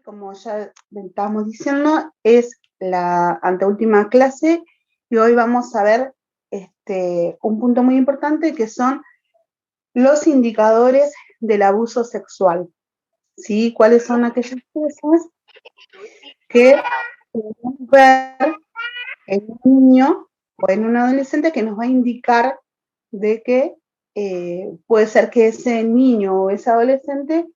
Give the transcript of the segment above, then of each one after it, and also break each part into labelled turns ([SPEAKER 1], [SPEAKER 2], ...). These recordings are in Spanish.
[SPEAKER 1] Como ya estábamos diciendo, es la anteúltima clase y hoy vamos a ver un punto muy importante que son los indicadores del abuso sexual, ¿sí? ¿Cuáles son aquellas cosas que podemos ver en un niño o en un adolescente que nos va a indicar de que puede ser que ese niño o ese adolescente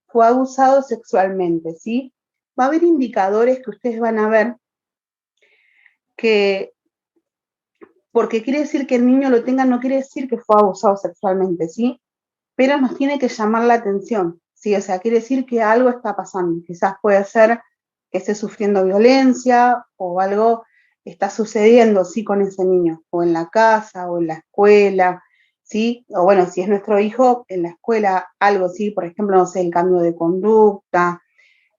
[SPEAKER 1] fue abusado sexualmente, ¿sí? Va a haber indicadores que ustedes van a ver que, porque quiere decir que el niño lo tenga, no quiere decir que fue abusado sexualmente, ¿sí? Pero nos tiene que llamar la atención, ¿sí? O sea, quiere decir que algo está pasando. Quizás puede ser que esté sufriendo violencia o algo está sucediendo, ¿sí? Con ese niño, o en la casa, o en la escuela, ¿sí? O bueno, si es nuestro hijo, en la escuela, algo, ¿sí? Por ejemplo, no sé, el cambio de conducta,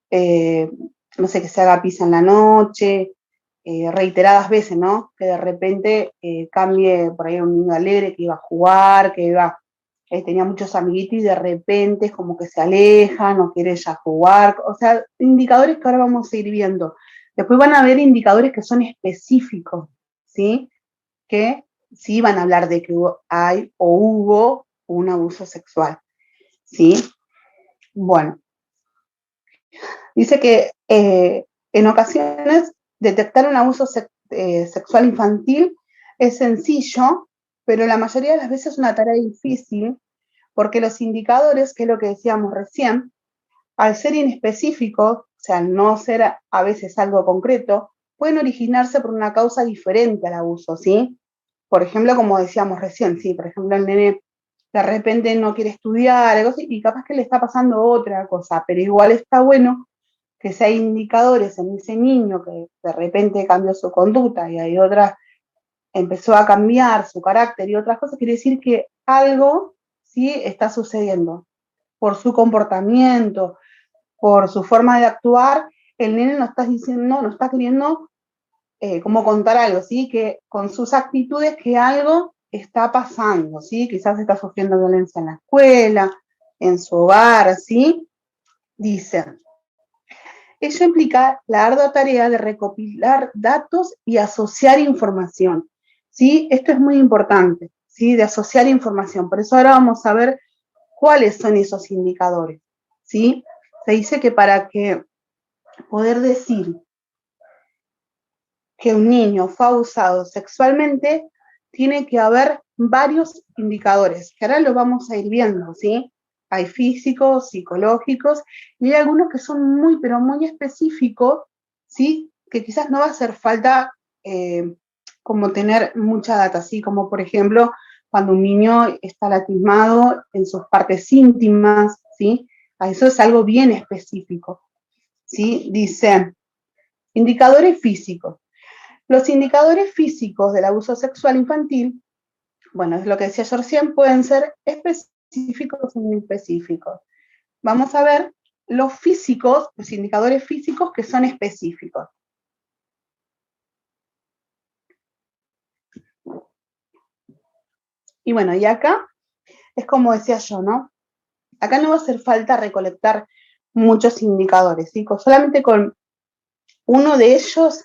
[SPEAKER 1] no sé, que se haga pis en la noche, reiteradas veces, ¿no? Que de repente cambie por ahí un niño alegre que iba a jugar, que iba, tenía muchos amiguitos y de repente es como que se aleja, no quiere ya jugar, o sea, indicadores que ahora vamos a ir viendo. Después van a haber indicadores que son específicos, ¿sí? Que sí van a hablar de que hay o hubo un abuso sexual, ¿sí? Bueno, dice que en ocasiones detectar un abuso sexual infantil es sencillo, pero la mayoría de las veces es una tarea difícil porque los indicadores, que es lo que decíamos recién, al ser inespecíficos, o sea, al no ser a veces algo concreto, pueden originarse por una causa diferente al abuso, ¿sí? Por ejemplo, como decíamos recién, ¿sí? Por ejemplo, el nene de repente no quiere estudiar, algo así, y capaz que le está pasando otra cosa, pero igual está bueno que si hay indicadores en ese niño que de repente cambió su conducta y hay otras, empezó a cambiar su carácter y otras cosas, quiere decir que algo sí está sucediendo. Por su comportamiento, por su forma de actuar, el nene no está diciendo, no está queriendo como contar algo, ¿sí? Que con sus actitudes que algo está pasando, ¿sí? Quizás está sufriendo violencia en la escuela, en su hogar, ¿sí? Dice, ello implica la ardua tarea de recopilar datos y asociar información, ¿sí? Esto es muy importante, ¿sí? De asociar información. Por eso ahora vamos a ver cuáles son esos indicadores, ¿sí? Se dice que para que poder decir que un niño fue abusado sexualmente, tiene que haber varios indicadores, que ahora lo vamos a ir viendo, ¿sí? Hay físicos, psicológicos, y hay algunos que son muy, pero muy específicos, ¿sí? Que quizás no va a hacer falta como tener mucha data, ¿sí? Como por ejemplo, cuando un niño está lastimado en sus partes íntimas, ¿sí? A eso es algo bien específico, ¿sí? Dice, indicadores físicos. Los indicadores físicos del abuso sexual infantil, bueno, es lo que decía yo recién, pueden ser específicos o muy específicos. Vamos a ver los físicos, los indicadores físicos que son específicos. Y bueno, y acá es como decía yo, ¿no? Acá no va a hacer falta recolectar muchos indicadores, ¿sí? Solamente con uno de ellos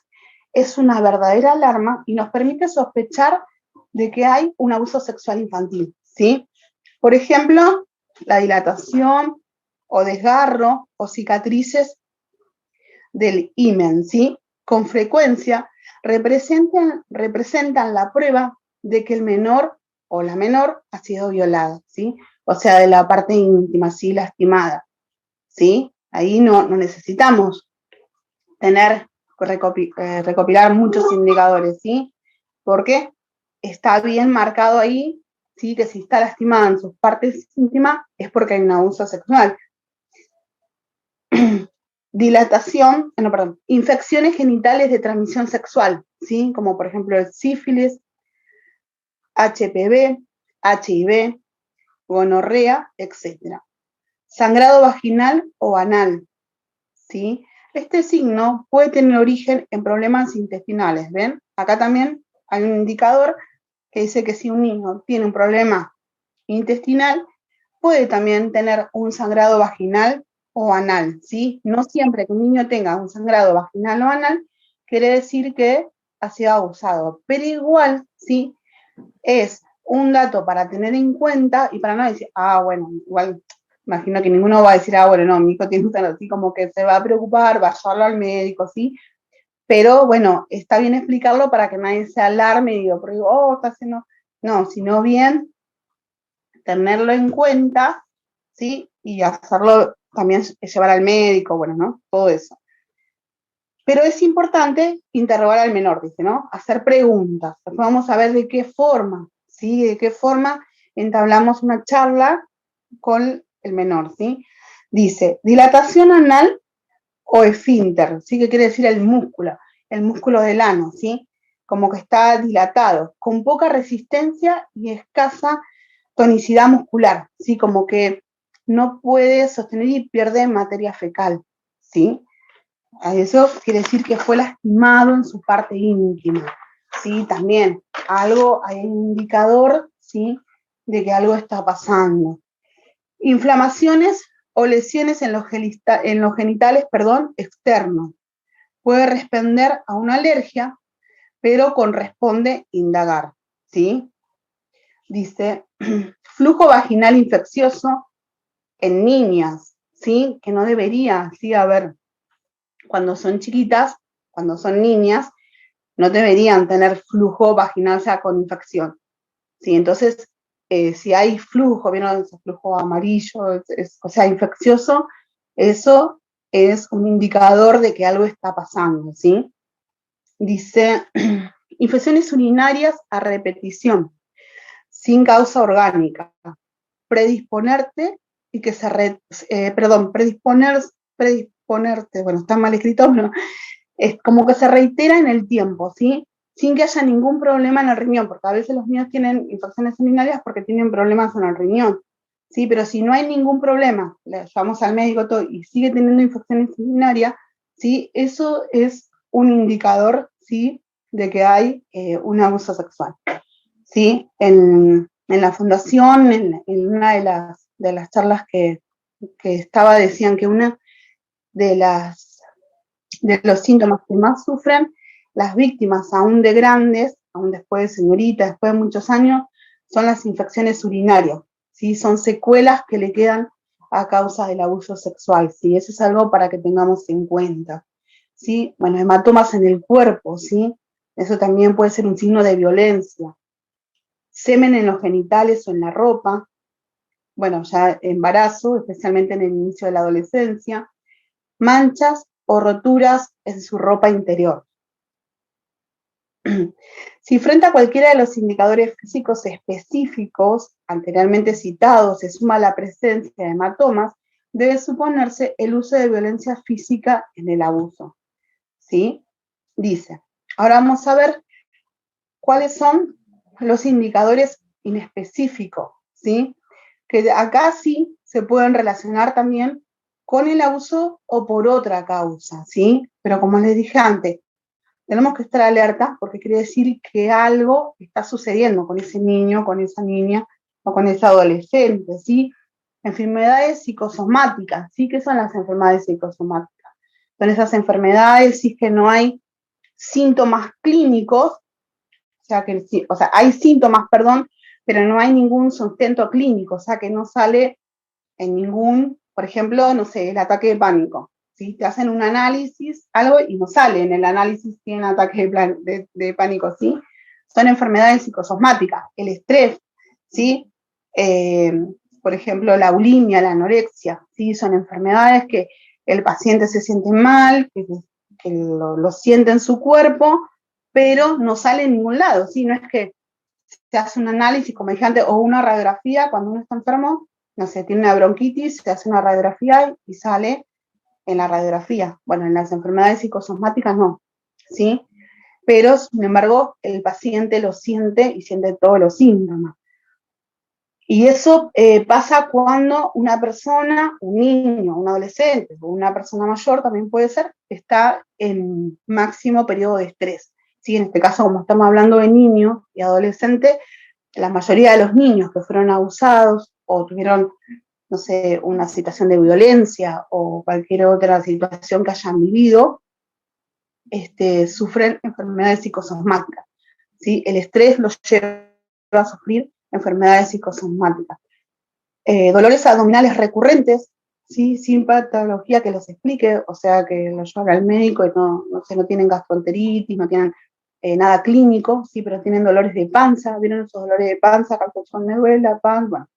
[SPEAKER 1] es una verdadera alarma y nos permite sospechar de que hay un abuso sexual infantil, ¿sí? Por ejemplo, la dilatación o desgarro o cicatrices del himen, ¿sí? Con frecuencia representan la prueba de que el menor o la menor ha sido violada, ¿sí? O sea, de la parte íntima, sí, lastimada, ¿sí? Ahí no necesitamos tener, recopilar muchos indicadores, ¿sí? Porque está bien marcado ahí, ¿sí? Que si está lastimada en sus partes íntimas es porque hay un abuso sexual. Dilatación, no, perdón, infecciones genitales de transmisión sexual, ¿sí? Como por ejemplo el sífilis, HPV, HIV, gonorrea, etc. Sangrado vaginal o anal, ¿sí? Este signo puede tener origen en problemas intestinales, ¿ven? Acá también hay un indicador que dice que si un niño tiene un problema intestinal, puede también tener un sangrado vaginal o anal, ¿sí? No siempre que un niño tenga un sangrado vaginal o anal quiere decir que ha sido abusado, pero igual, ¿sí? Es un dato para tener en cuenta y para no decir, bueno, igual, imagino que ninguno va a decir, bueno, no, mi hijo tiene un sangrado, así como que se va a preocupar, va a llevarlo al médico, ¿sí? Pero bueno, está bien explicarlo para que nadie se alarme y diga, está haciendo, no, sino bien tenerlo en cuenta, ¿sí? Y hacerlo también, llevar al médico, bueno, ¿no? Todo eso. Pero es importante interrogar al menor, dice, ¿no? Hacer preguntas. Después vamos a ver de qué forma, ¿sí? De qué forma entablamos una charla con el menor, ¿sí? Dice, dilatación anal o esfínter, ¿sí? Que quiere decir el músculo del ano, ¿sí? Como que está dilatado, con poca resistencia y escasa tonicidad muscular, ¿sí? Como que no puede sostener y pierde materia fecal, ¿sí? Eso quiere decir que fue lastimado en su parte íntima, ¿sí? También hay un indicador, ¿sí? De que algo está pasando. Inflamaciones o lesiones en los genitales, externos. Puede responder a una alergia, pero corresponde indagar, ¿sí? Dice, flujo vaginal infeccioso en niñas, ¿sí? Que no debería, ¿sí? Haber, cuando son chiquitas, cuando son niñas, no deberían tener flujo vaginal, o sea, con infección, ¿sí? Entonces, si hay flujo, ¿vieron ese flujo amarillo, o sea, infeccioso, eso es un indicador de que algo está pasando, ¿sí? Dice, infecciones urinarias a repetición, sin causa orgánica, predisponerte y que predisponerte, bueno, está mal escrito, pero es como que se reitera en el tiempo, ¿sí? Sin que haya ningún problema en el riñón, porque a veces los niños tienen infecciones urinarias porque tienen problemas en el riñón, ¿sí? Pero si no hay ningún problema, le llevamos al médico todo y sigue teniendo infecciones urinarias, ¿sí? Eso es un indicador, ¿sí? De que hay un abuso sexual, ¿sí? En la fundación, en una de las charlas que estaba, decían que una de los síntomas que más sufren las víctimas, aún de grandes, aún después de señoritas, después de muchos años, son las infecciones urinarias, ¿sí? Son secuelas que le quedan a causa del abuso sexual, ¿sí? Eso es algo para que tengamos en cuenta, ¿sí? Bueno, hematomas en el cuerpo, ¿sí? Eso también puede ser un signo de violencia. Semen en los genitales o en la ropa, bueno, ya embarazo, especialmente en el inicio de la adolescencia, manchas o roturas en su ropa interior. Si frente a cualquiera de los indicadores físicos específicos anteriormente citados se suma la presencia de hematomas, debe suponerse el uso de violencia física en el abuso, ¿sí? Dice, ahora vamos a ver cuáles son los indicadores inespecíficos, ¿sí? Que acá sí se pueden relacionar también con el abuso o por otra causa, ¿sí? Pero como les dije antes, tenemos que estar alerta porque quiere decir que algo está sucediendo con ese niño, con esa niña o con ese adolescente, ¿sí? Enfermedades psicosomáticas, ¿sí? ¿Qué son las enfermedades psicosomáticas? Son esas enfermedades, sí, que no hay síntomas clínicos, o sea, hay síntomas, perdón, pero no hay ningún sustento clínico, o sea, que no sale en ningún, por ejemplo, no sé, el ataque de pánico, ¿sí? Te hacen un análisis, algo, y no sale en el análisis tiene ataque de pánico, ¿sí? Son enfermedades psicosomáticas, el estrés, ¿sí? Eh, por ejemplo, la bulimia, la anorexia, ¿sí? Son enfermedades que el paciente se siente mal, que lo siente en su cuerpo, pero no sale en ningún lado, ¿sí? No es que se hace un análisis, como dije antes, o una radiografía cuando uno está enfermo, no sé, tiene una bronquitis, se hace una radiografía y sale en la radiografía. Bueno, en las enfermedades psicosomáticas no, ¿sí? Pero, sin embargo, el paciente lo siente y siente todos los síntomas. Y eso pasa cuando una persona, un niño, un adolescente o una persona mayor también puede ser, está en máximo periodo de estrés. ¿Sí? En este caso, como estamos hablando de niños y adolescentes, la mayoría de los niños que fueron abusados o tuvieron no sé, una situación de violencia o cualquier otra situación que hayan vivido, sufren enfermedades psicosomáticas, ¿sí? El estrés los lleva a sufrir enfermedades psicosomáticas. Dolores abdominales recurrentes, ¿sí? Sin patología que los explique, o sea, que los llevan al médico y no tienen gastroenteritis, no tienen nada clínico, sí, pero tienen dolores de panza, ¿vieron esos dolores de panza? Calzón me duele la panza, bueno.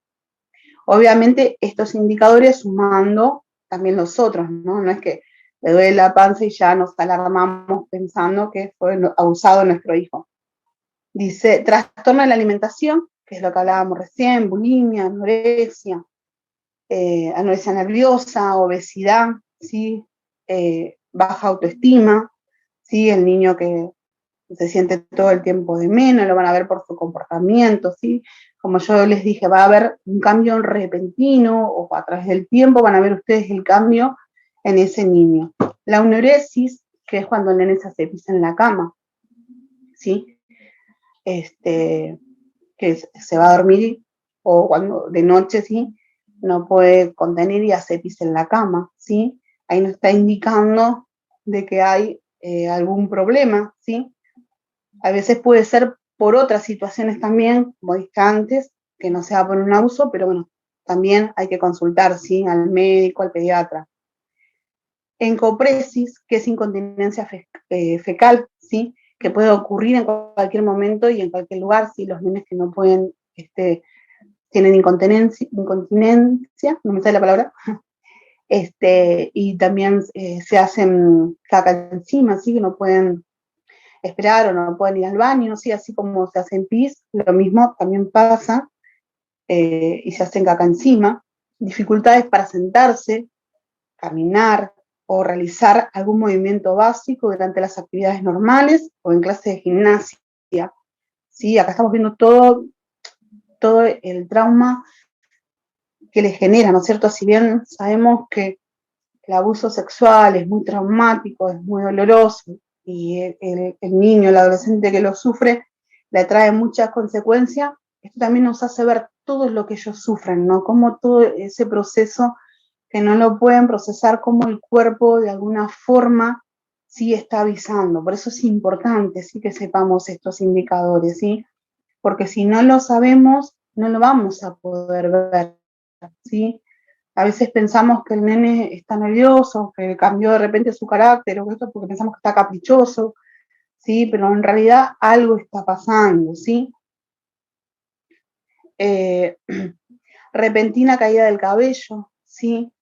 [SPEAKER 1] Obviamente estos indicadores sumando también los otros, ¿no? No es que le duele la panza y ya nos alarmamos pensando que fue abusado nuestro hijo. Dice, trastorno de la alimentación, que es lo que hablábamos recién, bulimia, anorexia nerviosa, obesidad, ¿sí? Baja autoestima, ¿sí? El niño que se siente todo el tiempo de menos, lo van a ver por su comportamiento, ¿sí? Como yo les dije, va a haber un cambio repentino o a través del tiempo van a ver ustedes el cambio en ese niño. La enuresis, que es cuando el nene se pisa en la cama, ¿sí? Que se va a dormir o cuando de noche, ¿sí? No puede contener y hace pis en la cama, ¿sí? Ahí nos está indicando de que hay algún problema, ¿sí? A veces puede ser por otras situaciones también, como dije antes, que no sea por un abuso, pero bueno, también hay que consultar, ¿sí? Al médico, al pediatra. Encopresis, que es incontinencia fecal, ¿sí? Que puede ocurrir en cualquier momento y en cualquier lugar, ¿sí? Los niños que no pueden, tienen incontinencia, no me sale la palabra, y también se hacen caca encima, ¿sí? Que no pueden esperar o no pueden ir al baño, ¿sí? Así como se hacen pis, lo mismo también pasa, y se hacen caca encima. Dificultades para sentarse, caminar o realizar algún movimiento básico durante las actividades normales o en clase de gimnasia, ¿sí? Acá estamos viendo todo el trauma que les genera, ¿no es cierto? Si bien sabemos que el abuso sexual es muy traumático, es muy doloroso, y el niño, el adolescente que lo sufre, le trae muchas consecuencias, esto también nos hace ver todo lo que ellos sufren, ¿no? Como todo ese proceso que no lo pueden procesar, como el cuerpo de alguna forma sí está avisando. Por eso es importante, sí, que sepamos estos indicadores, ¿sí? Porque si no lo sabemos, no lo vamos a poder ver, ¿sí? A veces pensamos que el nene está nervioso, que cambió de repente su carácter o esto porque pensamos que está caprichoso, ¿sí? Pero en realidad algo está pasando, ¿sí? Repentina caída del cabello, ¿sí?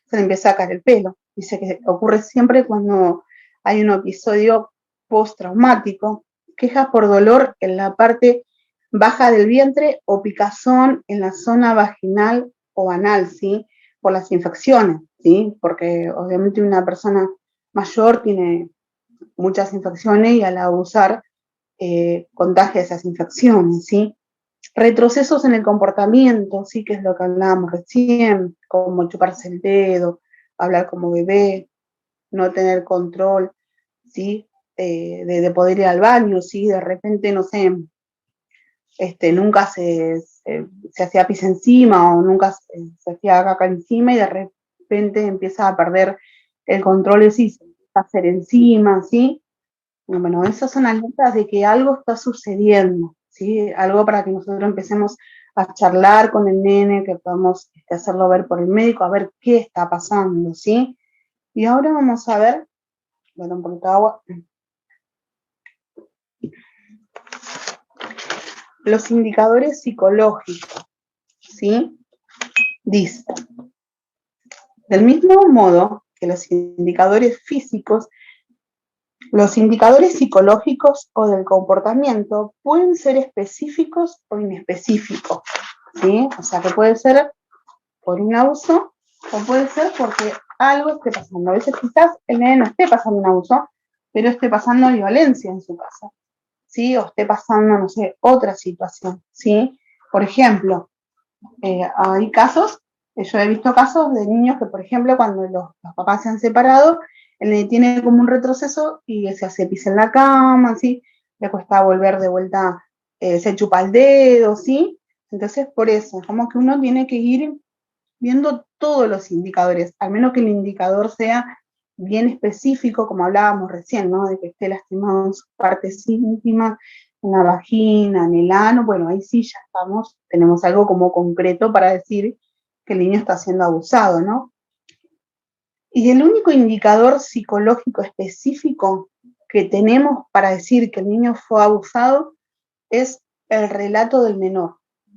[SPEAKER 1] Se le empieza a caer el pelo. Dice que ocurre siempre cuando hay un episodio postraumático, quejas por dolor en la parte baja del vientre o picazón en la zona vaginal o anal, ¿sí? Por las infecciones, ¿sí? Porque obviamente una persona mayor tiene muchas infecciones y al abusar contagia esas infecciones, ¿sí? Retrocesos en el comportamiento, sí, que es lo que hablábamos recién, como chuparse el dedo, hablar como bebé, no tener control, ¿sí? De poder ir al baño, ¿sí? De repente, no sé, nunca se hacía pis encima o nunca se hacía caca encima y de repente empieza a perder el control y sí, se empieza a hacer encima, ¿sí? Bueno, esas son alertas de que algo está sucediendo, ¿sí? Algo para que nosotros empecemos a charlar con el nene, que podamos hacerlo ver por el médico, a ver qué está pasando, ¿sí? Y ahora vamos a ver, voy a dar un poquito de agua, los indicadores psicológicos, ¿sí? Dice, del mismo modo que los indicadores físicos, los indicadores psicológicos o del comportamiento pueden ser específicos o inespecíficos, ¿sí? O sea, que puede ser por un abuso o puede ser porque algo esté pasando. A veces quizás el nene no esté pasando un abuso, pero esté pasando violencia en su casa, ¿sí? O esté pasando, no sé, otra situación, ¿sí? Por ejemplo, hay casos, yo he visto casos de niños que, por ejemplo, cuando los papás se han separado, el nene tiene como un retroceso y se hace pis en la cama, ¿sí? Le cuesta volver de vuelta, se chupa el dedo, ¿sí? Entonces, por eso, como que uno tiene que ir viendo todos los indicadores, al menos que el indicador sea bien específico, como hablábamos recién, ¿no? De que esté lastimado en sus partes íntimas, en la vagina, en el ano, bueno, ahí sí ya estamos, tenemos algo como concreto para decir que el niño está siendo abusado, ¿no? Y el único indicador psicológico específico que tenemos para decir que el niño fue abusado es el relato del menor,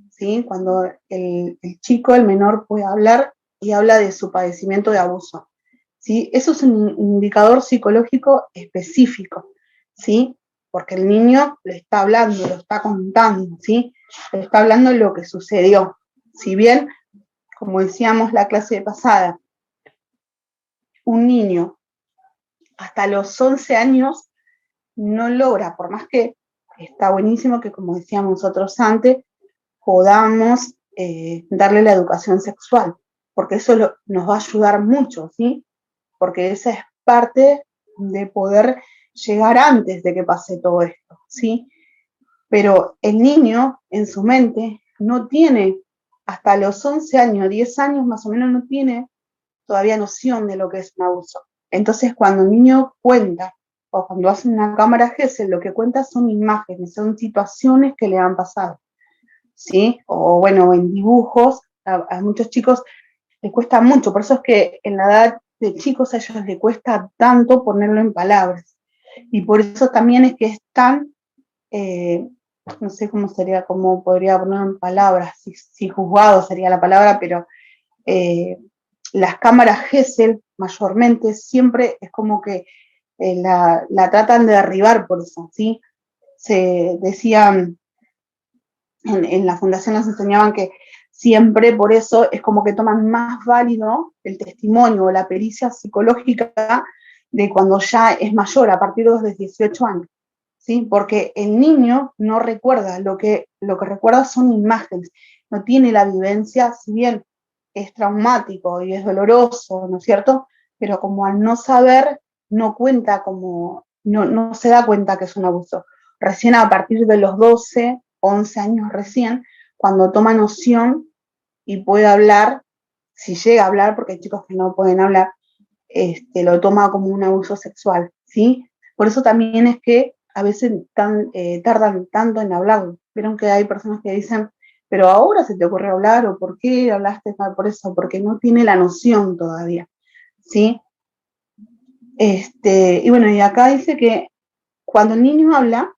[SPEAKER 1] ¿sí? Cuando el chico, el menor, puede hablar y habla de su padecimiento de abuso, ¿sí? Eso es un indicador psicológico específico, ¿sí? Porque el niño le está hablando, lo está contando, ¿sí? Le está hablando lo que sucedió. Si bien, como decíamos la clase pasada, un niño hasta los 11 años no logra, por más que está buenísimo que, como decíamos nosotros antes, podamos darle la educación sexual, porque eso nos va a ayudar mucho, ¿sí? Porque esa es parte de poder llegar antes de que pase todo esto, ¿sí? Pero el niño en su mente no tiene, hasta los 11 años, 10 años más o menos, no tiene todavía noción de lo que es un abuso. Entonces, cuando el niño cuenta o cuando hace una cámara GESEL, lo que cuenta son imágenes, son situaciones que le han pasado, ¿sí? O bueno, en dibujos, a muchos chicos les cuesta mucho, por eso es que en la edad de chicos a ellos les cuesta tanto ponerlo en palabras. Y por eso también es que es tan, no sé cómo sería, cómo podría ponerlo en palabras, si juzgado sería la palabra, pero eh, las cámaras GESEL mayormente siempre es como que la tratan de derribar por eso, ¿sí? Se decían, en la fundación nos enseñaban que siempre por eso es como que toman más válido el testimonio o la pericia psicológica de cuando ya es mayor, a partir de los 18 años, ¿sí? Porque el niño no recuerda, lo que recuerda son imágenes, no tiene la vivencia, si bien es traumático y es doloroso, ¿no es cierto? Pero como al no saber, no cuenta como, no se da cuenta que es un abuso. Recién a partir de los 12, 11 años recién, cuando toma noción y puede hablar, si llega a hablar, porque hay chicos que no pueden hablar, lo toma como un abuso sexual, ¿sí? Por eso también es que a veces tardan tanto en hablarlo. Vieron que hay personas que dicen, pero ahora se te ocurre hablar, o por qué hablaste por eso, porque no tiene la noción todavía, ¿sí? Y bueno, y acá dice que cuando el niño habla,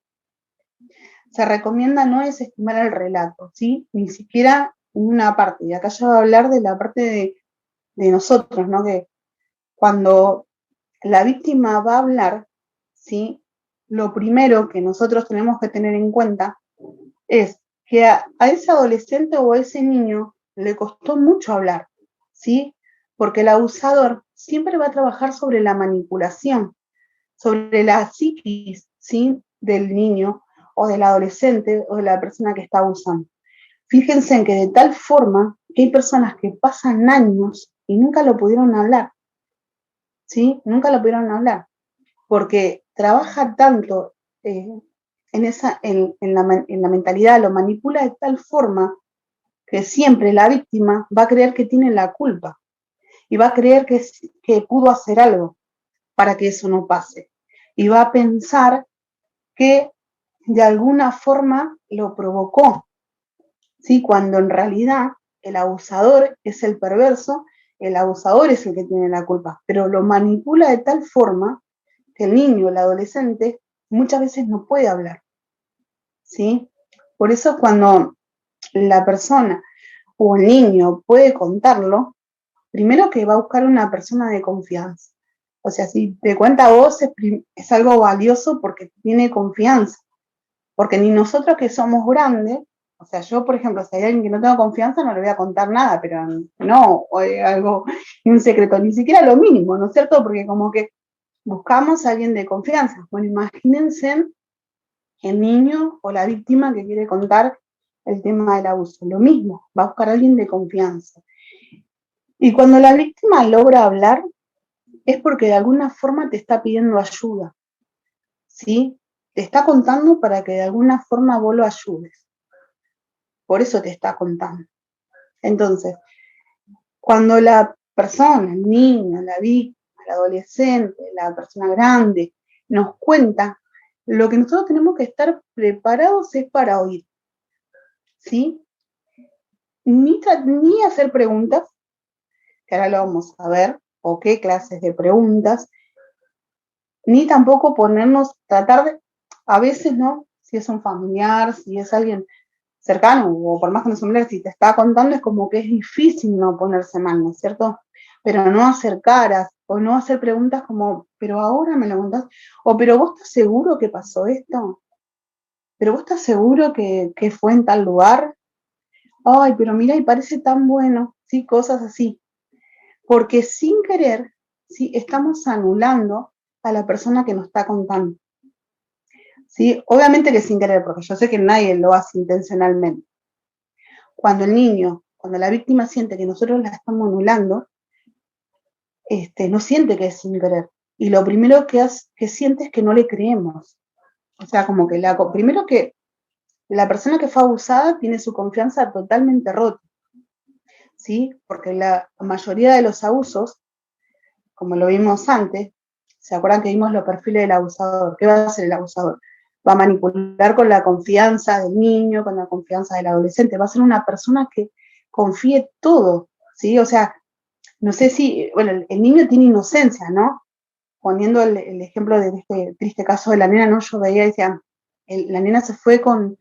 [SPEAKER 1] se recomienda no desestimar el relato, ¿sí? Ni siquiera una parte. Y acá yo voy a hablar de la parte de nosotros, ¿no? Que cuando la víctima va a hablar, ¿sí? Lo primero que nosotros tenemos que tener en cuenta es que a ese adolescente o a ese niño le costó mucho hablar, ¿sí? Porque el abusador siempre va a trabajar sobre la manipulación, sobre la psiquis, ¿sí? Del niño o del adolescente o de la persona que está abusando. Fíjense en que de tal forma que hay personas que pasan años y nunca lo pudieron hablar, ¿sí? Nunca lo pudieron hablar, porque trabaja tanto en la mentalidad, lo manipula de tal forma que siempre la víctima va a creer que tiene la culpa y va a creer que pudo hacer algo para que eso no pase. Y va a pensar que de alguna forma lo provocó, ¿sí? Cuando en realidad el abusador es el perverso, el abusador es el que tiene la culpa, pero lo manipula de tal forma que el niño, el adolescente, muchas veces no puede hablar, ¿sí? Por eso cuando la persona o el niño puede contarlo, primero que va a buscar una persona de confianza. O sea, si te cuenta a vos es algo valioso porque tiene confianza. Porque ni nosotros que somos grandes, o sea, yo, por ejemplo, si hay alguien que no tengo confianza, no le voy a contar nada, pero no, o algo, un secreto, ni siquiera lo mínimo, ¿no es cierto? Porque como que buscamos a alguien de confianza. Bueno, imagínense el niño o la víctima que quiere contar el tema del abuso. Lo mismo, va a buscar a alguien de confianza. Y cuando la víctima logra hablar, es porque de alguna forma te está pidiendo ayuda, ¿sí? Te está contando para que de alguna forma vos lo ayudes. Por eso te está contando. Entonces, Cuando la persona, el niño, la víctima, el adolescente, la persona grande, nos cuenta, lo que nosotros tenemos que estar preparados es para oír, ¿sí? Ni hacer preguntas, que ahora lo vamos a ver, o qué clases de preguntas, ni tampoco ponernos, tratar de, a veces, ¿no? Si es un familiar, si es alguien cercano, o por más que no sea familiar, si te está contando, es como que es difícil no ponerse mal, ¿no es cierto? Pero no hacer caras, o no hacer preguntas como, pero ahora me lo contás, o pero vos estás seguro que pasó esto, pero vos estás seguro que fue en tal lugar, ay, pero mira, y parece tan bueno, sí, cosas así. Porque sin querer, sí, estamos anulando a la persona que nos está contando. ¿Sí? Obviamente que sin querer, porque yo sé que nadie lo hace intencionalmente. Cuando el niño, cuando la víctima siente que nosotros la estamos anulando, no siente que es sin querer. Y lo primero que siente es que no le creemos. O sea, como que primero que la persona que fue abusada tiene su confianza totalmente rota. ¿Sí? Porque la mayoría de los abusos, como lo vimos antes, ¿se acuerdan que vimos los perfiles del abusador? ¿Qué va a hacer el abusador? Va a manipular con la confianza del niño, con la confianza del adolescente, va a ser una persona que confíe todo, ¿sí? O sea, no sé si, bueno, el niño tiene inocencia, ¿no? Poniendo el ejemplo de este triste caso de la nena, ¿no? Yo veía y decía, la nena se fue con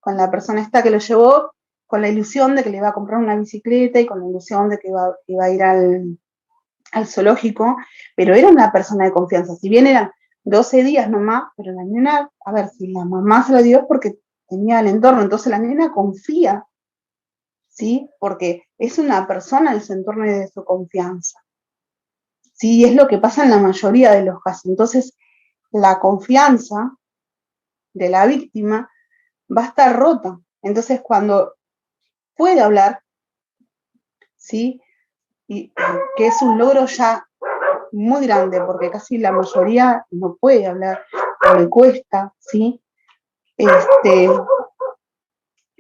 [SPEAKER 1] la persona esta que lo llevó, con la ilusión de que le iba a comprar una bicicleta y con la ilusión de que iba a ir al zoológico, pero era una persona de confianza. Si bien eran 12 días nomás, pero la nena, a ver, si la mamá se lo dio porque tenía el entorno, entonces la nena confía, ¿sí? Porque es una persona de su entorno y de su confianza. Sí, es lo que pasa en la mayoría de los casos. Entonces, la confianza de la víctima va a estar rota. Entonces, cuando puede hablar, ¿sí? Y que es un logro ya muy grande, porque casi la mayoría no puede hablar, o le cuesta, ¿sí?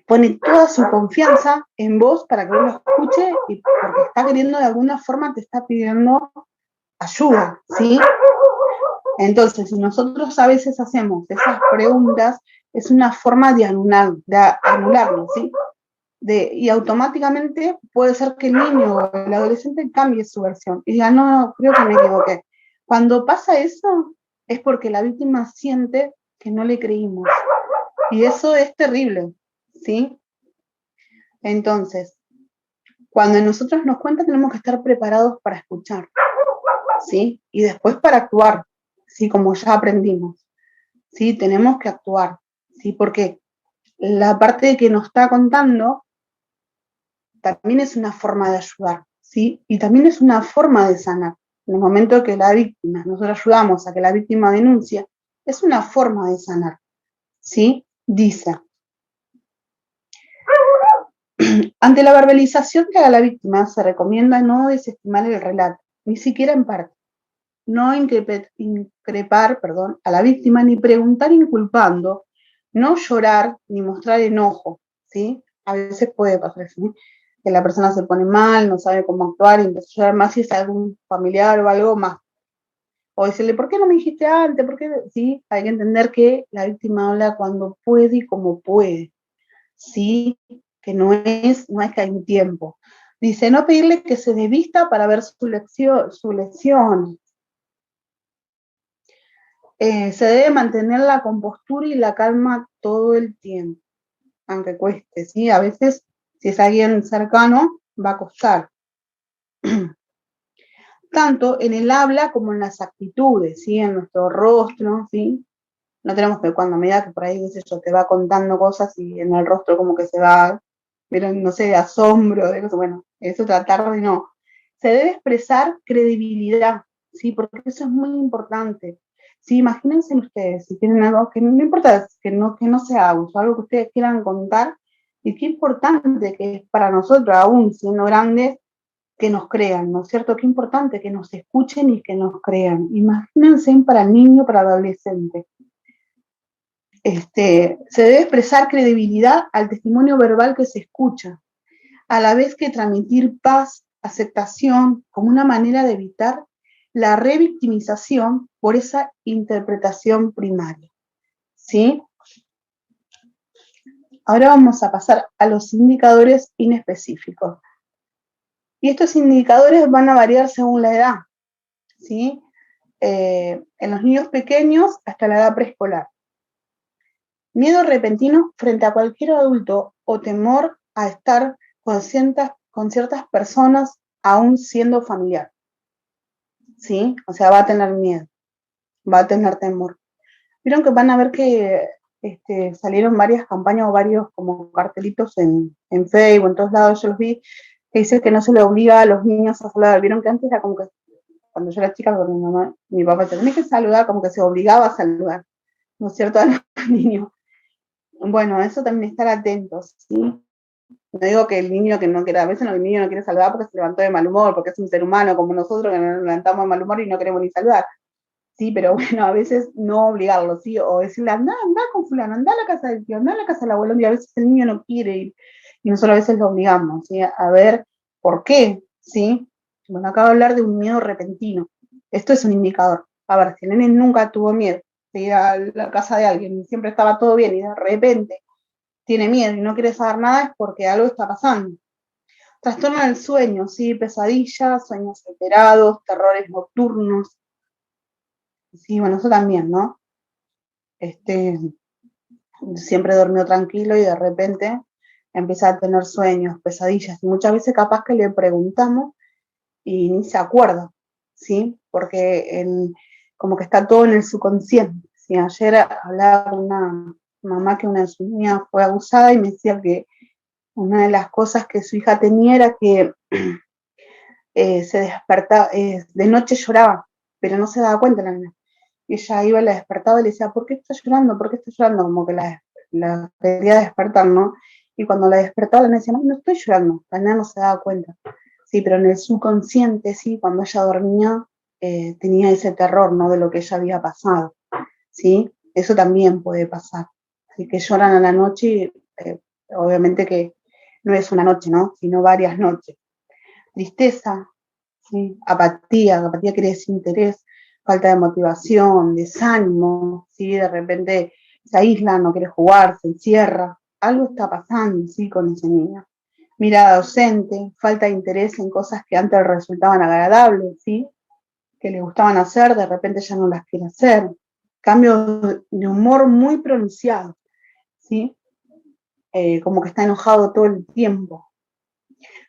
[SPEAKER 1] Pone toda su confianza en vos para que vos lo escuche y porque está queriendo de alguna forma, te está pidiendo ayuda, ¿sí? Entonces, si nosotros a veces hacemos esas preguntas, es una forma de anularlo, ¿sí? Y automáticamente puede ser que el niño o el adolescente cambie su versión y diga, no, creo que me equivoqué. Cuando pasa eso, es porque la víctima siente que no le creímos. Y eso es terrible, ¿sí? Entonces, cuando nosotros nos cuentan, tenemos que estar preparados para escuchar, ¿sí? Y después para actuar, ¿sí? Como ya aprendimos, ¿sí? Tenemos que actuar, ¿sí? Porque la parte de que nos está contando también es una forma de ayudar, ¿sí? Y también es una forma de sanar. En el momento que la víctima, nosotros ayudamos a que la víctima denuncie, es una forma de sanar, ¿sí? Dice, ante la verbalización que haga la víctima, se recomienda no desestimar el relato, ni siquiera en parte. No increpar, a la víctima, ni preguntar inculpando, no llorar, ni mostrar enojo, ¿sí? A veces puede pasar, ¿sí? Que la persona se pone mal, no sabe cómo actuar, y empieza a llorar más si es algún familiar o algo más. O decirle, ¿por qué no me dijiste antes? ¿Por qué? Sí, hay que entender que la víctima habla cuando puede y como puede, ¿sí? Que no es que hay un tiempo. Dice, no pedirle que se desvista para ver su lesión. Se debe mantener la compostura y la calma todo el tiempo, aunque cueste, ¿sí? A veces, si es alguien cercano, va a costar. Tanto en el habla como en las actitudes, ¿sí? En nuestro rostro, ¿sí? No tenemos que cuando a medida que por ahí, qué sé yo, te va contando cosas y en el rostro como que se va, pero no sé, de asombro, de cosas, bueno, eso tratar de no. Se debe expresar credibilidad, ¿sí? Porque eso es muy importante. Sí, imagínense ustedes, si tienen algo que no importa que no sea abuso, algo que ustedes quieran contar, y qué importante que es para nosotros, aún siendo grandes, que nos crean, ¿no es cierto? Qué importante que nos escuchen y que nos crean. Imagínense para niño, para adolescente. Se debe expresar credibilidad al testimonio verbal que se escucha, a la vez que transmitir paz, aceptación, como una manera de evitar la revictimización por esa interpretación primaria, ¿sí? Ahora vamos a pasar a los indicadores inespecíficos. Y estos indicadores van a variar según la edad, ¿sí? En los niños pequeños hasta la edad preescolar. Miedo repentino frente a cualquier adulto o temor a estar con ciertas personas aún siendo familiar, ¿sí? O sea, va a tener miedo, va a tener temor. Vieron que van a ver que salieron varias campañas o varios como cartelitos en Facebook, en todos lados, yo los vi, que dice que no se le obliga a los niños a saludar. Vieron que antes era como que, cuando yo era chica, con mi mamá, mi papá, tenés que saludar, como que se obligaba a saludar, ¿no es cierto?, a los niños. Bueno, eso también estar atentos, ¿sí? No digo que el niño que no quiera, a veces el niño no quiere saludar porque se levantó de mal humor, porque es un ser humano como nosotros que nos levantamos de mal humor y no queremos ni saludar. Sí, pero bueno, a veces no obligarlo, ¿sí? O decirle, anda con fulano, anda a la casa del tío, anda a la casa del abuelo, y a veces el niño no quiere ir, y nosotros a veces lo obligamos, ¿sí? A ver por qué, ¿sí? Bueno, acabo de hablar de un miedo repentino. Esto es un indicador. A ver, si el nene nunca tuvo miedo de ir a la casa de alguien y siempre estaba todo bien y de repente tiene miedo y no quiere saber nada, es porque algo está pasando. Trastorno del sueño, ¿sí? Pesadillas, sueños alterados, terrores nocturnos. Sí, bueno, eso también, ¿no? Siempre durmió tranquilo y de repente empieza a tener sueños, pesadillas. Y muchas veces capaz que le preguntamos y ni se acuerda, ¿sí? Porque como que está todo en el subconsciente. ¿Sí? Ayer hablaba con una mamá que una de sus niñas fue abusada y me decía que una de las cosas que su hija tenía era que se despertaba, de noche lloraba, pero no se daba cuenta la nena. Y ella iba, la despertaba y le decía, ¿por qué estás llorando? ¿Por qué estás llorando? Como que la quería despertar, ¿no? Y cuando la despertaba, la nena decía, no estoy llorando. La nena no se daba cuenta. Sí, pero en el subconsciente, sí, cuando ella dormía, tenía ese terror, ¿no? De lo que ella había pasado, ¿sí? Eso también puede pasar. Así que lloran a la noche y obviamente que no es una noche, ¿no? Sino varias noches. Tristeza, ¿sí? Apatía quiere decir interés, falta de motivación, desánimo, ¿sí? De repente se aísla, no quiere jugar, se encierra, algo está pasando, ¿sí? Con ese niño. Mirada ausente, falta de interés en cosas que antes resultaban agradables, ¿sí? Que le gustaban hacer, de repente ya no las quiere hacer. Cambio de humor muy pronunciado, ¿sí? Como que está enojado todo el tiempo.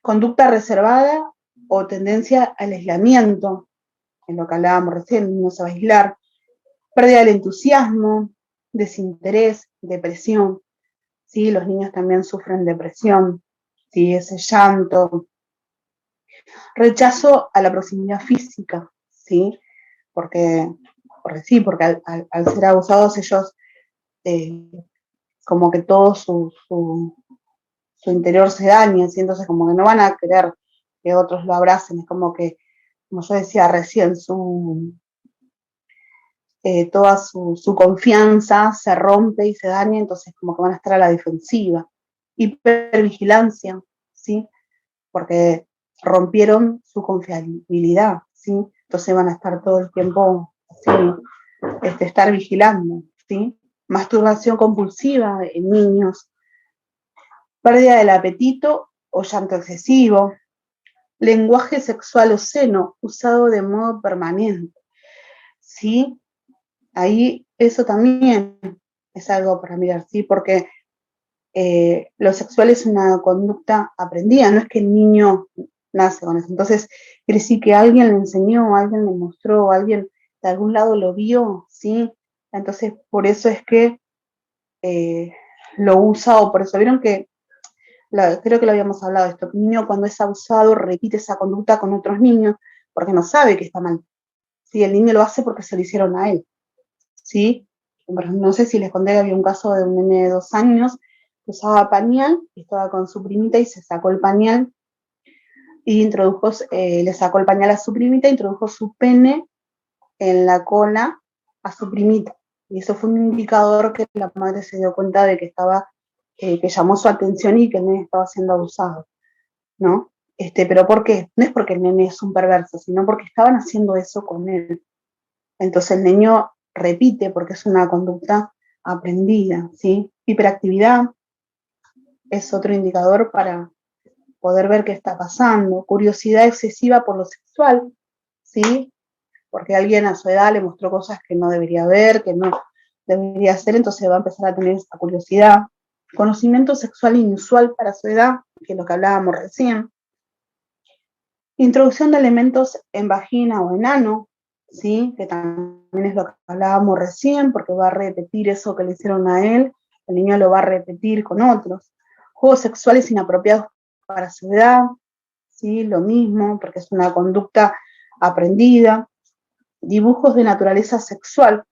[SPEAKER 1] Conducta reservada o tendencia al aislamiento, en lo que hablábamos recién, no se va a aislar, pérdida del entusiasmo, desinterés, depresión, ¿sí? Los niños también sufren depresión, ¿sí? Ese llanto, rechazo a la proximidad física, ¿sí? Porque sí, porque al ser abusados ellos como que todo su interior se daña, ¿sí? Entonces como que no van a querer que otros lo abracen, es como que, como yo decía recién, toda su confianza se rompe y se daña, entonces como que van a estar a la defensiva. Hipervigilancia, ¿sí? Porque rompieron su confiabilidad, ¿sí? Entonces van a estar todo el tiempo, ¿sí? Estar vigilando, ¿sí? Masturbación compulsiva en niños, pérdida del apetito o llanto excesivo, lenguaje sexual obsceno usado de modo permanente, ¿sí? Ahí eso también es algo para mirar, ¿sí? Porque lo sexual es una conducta aprendida, no es que el niño nace con eso. Entonces, quiere decir que alguien le enseñó, alguien le mostró, alguien de algún lado lo vio, ¿sí? Entonces, por eso es que lo usa, o por eso vieron que, creo que lo habíamos hablado esto, que el niño cuando es abusado repite esa conducta con otros niños porque no sabe que está mal. ¿Sí? El niño lo hace porque se lo hicieron a él, ¿sí? No sé si les conté que había un caso de un nene de 2 años que usaba pañal, estaba con su primita y se sacó el pañal y le sacó el pañal a su primita, introdujo su pene en la cola a su primita. Y eso fue un indicador que la madre se dio cuenta de que que llamó su atención y que el nene estaba siendo abusado, ¿no? pero ¿por qué? No es porque el nene es un perverso, sino porque estaban haciendo eso con él. Entonces el niño repite porque es una conducta aprendida, ¿sí? Hiperactividad es otro indicador para poder ver qué está pasando. Curiosidad excesiva por lo sexual, ¿sí? Porque alguien a su edad le mostró cosas que no debería ver, que no debería hacer, entonces va a empezar a tener esa curiosidad. Conocimiento sexual inusual para su edad, que es lo que hablábamos recién. Introducción de elementos en vagina o en ano, ¿sí? Que también es lo que hablábamos recién, porque va a repetir eso que le hicieron a él, el niño lo va a repetir con otros. Juegos sexuales inapropiados para su edad, ¿sí? Lo mismo, porque es una conducta aprendida. Dibujos de naturaleza sexual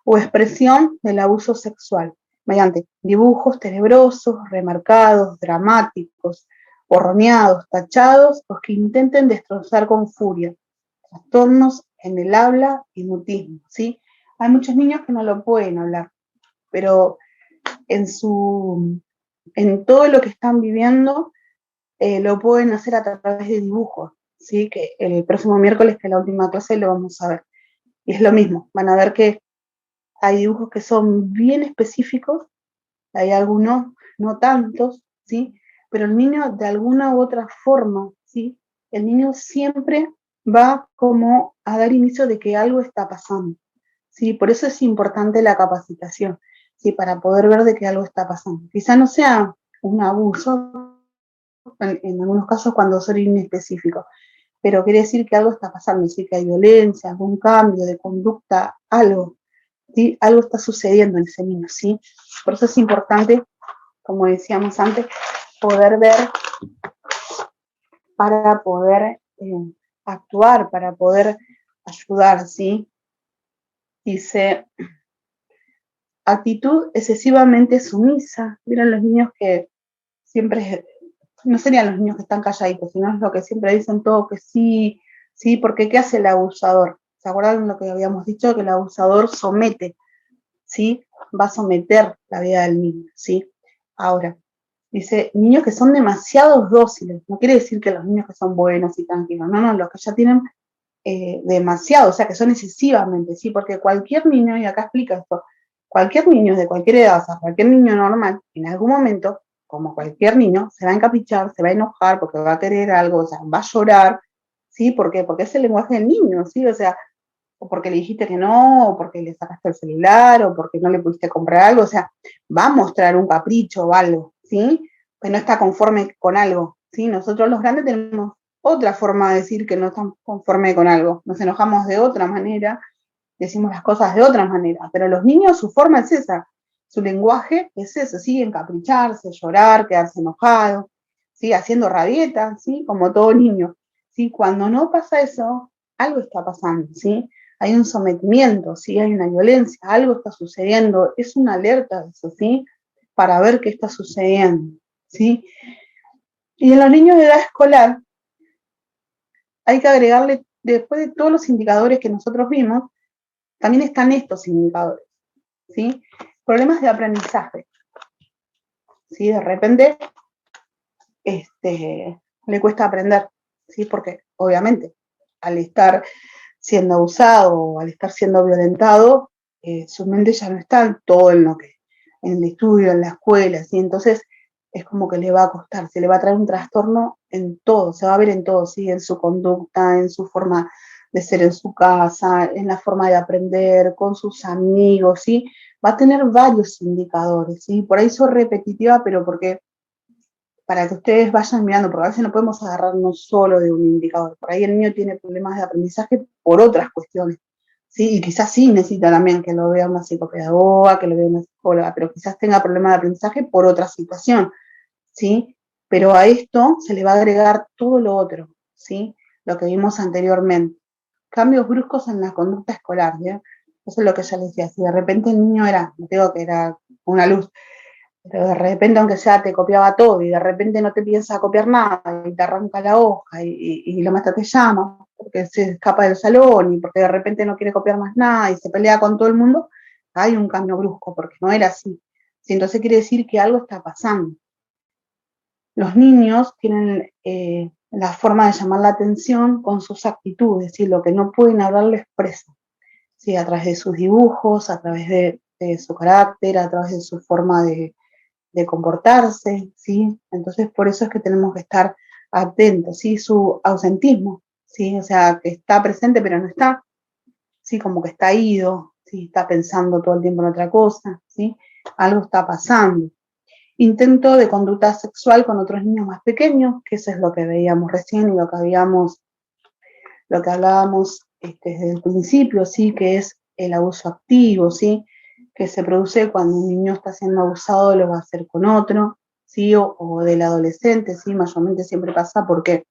[SPEAKER 1] o expresión del abuso sexual, mediante dibujos tenebrosos, remarcados, dramáticos, borroneados, tachados, o que intenten destrozar con furia, trastornos en el habla y mutismo, ¿sí? Hay muchos niños que no lo pueden hablar, pero en todo lo que están viviendo lo pueden hacer a través de dibujos, ¿sí? Que el próximo miércoles, que es la última clase, lo vamos a ver. Y es lo mismo, van a ver que hay dibujos que son bien específicos, hay algunos no tantos, ¿sí? Pero el niño de alguna u otra forma, ¿sí? El niño siempre va como a dar inicio de que algo está pasando, ¿sí? Por eso es importante la capacitación, ¿sí? Para poder ver de que algo está pasando. Quizá no sea un abuso, en algunos casos cuando son inespecíficos, pero quiere decir que algo está pasando, ¿sí? Que hay violencia, algún cambio de conducta, algo, ¿sí? Algo está sucediendo en ese niño, ¿sí? Por eso es importante, como decíamos antes, poder ver para poder actuar, para poder ayudar, ¿sí? Dice, actitud excesivamente sumisa. Miren los niños que siempre, no serían los niños que están calladitos, sino es lo que siempre dicen todo que sí, sí, porque ¿qué hace el abusador? ¿Se acuerdan lo que habíamos dicho? Que el abusador somete, ¿sí? Va a someter la vida del niño, ¿sí? Ahora, dice, niños que son demasiado dóciles, no quiere decir que los niños que son buenos y tranquilos, no, los que ya tienen demasiado, o sea, que son excesivamente, ¿sí? Porque cualquier niño, y acá explica esto, cualquier niño de cualquier edad, o sea, cualquier niño normal, en algún momento, como cualquier niño, se va a encaprichar, se va a enojar porque va a querer algo, o sea, va a llorar, ¿sí? ¿Por qué? Porque es el lenguaje del niño, ¿sí? O sea, o porque le dijiste que no, o porque le sacaste el celular, o porque no le pudiste comprar algo, o sea, va a mostrar un capricho o algo, ¿sí? Que no está conforme con algo, ¿sí? Nosotros los grandes tenemos otra forma de decir que no estamos conforme con algo, nos enojamos de otra manera, decimos las cosas de otra manera, pero los niños su forma es esa, su lenguaje es eso, ¿sí? Encapricharse, llorar, quedarse enojado, ¿sí? Haciendo rabietas, ¿sí? Como todo niño, ¿sí? Cuando no pasa eso, algo está pasando, ¿sí? Hay un sometimiento, ¿sí? Hay una violencia, algo está sucediendo, es una alerta de eso, ¿sí? Para ver qué está sucediendo, ¿sí? Y en los niños de edad escolar hay que agregarle, después de todos los indicadores que nosotros vimos, también están estos indicadores, ¿sí? Problemas de aprendizaje, ¿sí? De repente le cuesta aprender, ¿sí? Porque obviamente al estar siendo abusado o al estar siendo violentado, su mente ya no está en todo en lo que, en el estudio, en la escuela, ¿sí? Entonces es como que le va a costar, se le va a traer un trastorno en todo, se va a ver en todo, ¿sí? En su conducta, en su forma de ser en su casa, en la forma de aprender, con sus amigos, ¿sí? Va a tener varios indicadores, ¿sí? Por ahí soy repetitiva, pero porque para que ustedes vayan mirando, porque a veces no podemos agarrarnos solo de un indicador. Por ahí el niño tiene problemas de aprendizaje por otras cuestiones, ¿sí? Y quizás sí necesita también que lo vea una psicopedagoga, que lo vea una psicóloga, pero quizás tenga problemas de aprendizaje por otra situación, ¿sí? Pero a esto se le va a agregar todo lo otro, ¿sí? Lo que vimos anteriormente. Cambios bruscos en la conducta escolar, ¿ya? Eso es lo que ya les decía. Si de repente el niño era, no digo que era una luz, pero de repente, aunque sea, te copiaba todo y de repente no te piensa copiar nada y te arranca la hoja y la maestra te llama porque se escapa del salón y porque de repente no quiere copiar más nada y se pelea con todo el mundo, hay un cambio brusco porque no era así. Sí, entonces quiere decir que algo está pasando. Los niños tienen la forma de llamar la atención con sus actitudes, ¿sí? Lo que no pueden hablar lo expresan, ¿sí? A través de sus dibujos, a través de su carácter, a través de su forma de comportarse, ¿sí? Entonces, por eso es que tenemos que estar atentos, ¿sí? Su ausentismo, ¿sí? O sea, que está presente pero no está, ¿sí? Como que está ido, ¿sí? Está pensando todo el tiempo en otra cosa, ¿sí? Algo está pasando. Intento de conducta sexual con otros niños más pequeños, que eso es lo que veíamos recién y lo que hablábamos desde el principio, ¿sí? Que es el abuso activo, ¿sí? Que se produce cuando un niño está siendo abusado, lo va a hacer con otro, ¿sí? O del adolescente, ¿sí? Mayormente siempre pasa porque